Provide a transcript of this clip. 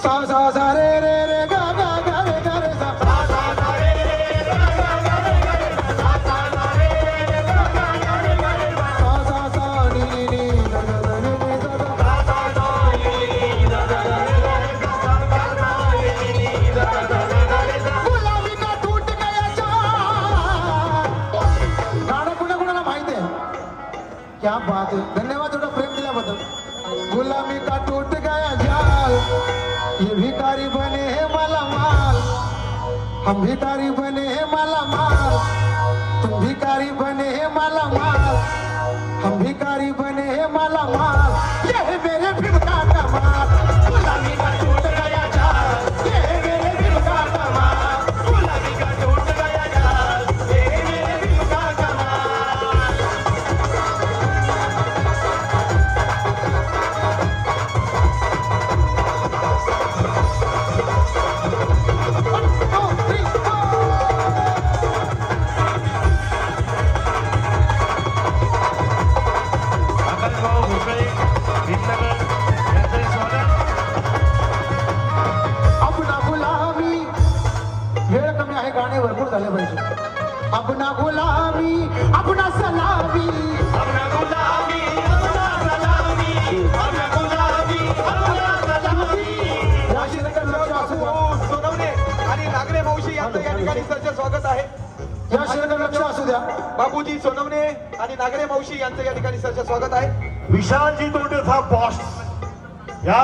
सा सा सा रे रे रे गा गा गा रे गा रे सा सा सा सा रे रे रे गा गा गा रे गा रे सा सा सा सा रे रे रे गा गा गा रे गा रे सा सा सा नी नी नी गा गा गा रे रे सा सा सा सा नी नी नी गा गा गा रे गा रे सा सा सा सा नी नी नी गा गा गा रे गा रे सा गुलाबी का टूट गया चार गाणं कुणा कुणाला माहिती आहे क्या बात है धन्यवाद थोड़ा प्रेम दिल्याबद्दल गुलामी का टूट गया जाल ये भिखारी बने हैं माला माल हम भिखारी बने हैं माला माल तुम भिखारी बने हैं माला माल हम भिखारी बने हैं माला माल ये है मेरे भीम का कमाल गुलामी का टूट गया जाल ये है मेरे भीम का कमाल गुलामी का टूट गया जाल ये है मेरे भीम का कमाल आकाशभाऊ भोसले भीमनगर यांचे स्वागत. अपना गुलामी वेळ कमी आहे गाणे भरपूर झाले पाहिजे अपना गुलामी अपना सलामी अपना गुलामी अपना सलामी अपना गुलामी अपना सलामी सोनवणे आणि नागरे मावशी यांचं या ठिकाणी सरचे स्वागत आहे. या शिरकर लक्ष असू द्या बाबूजी सोनवणे आणि नागरे मावशी यांचं या ठिकाणी सरचे स्वागत आहे. विशालजी तोंडे था बॉस या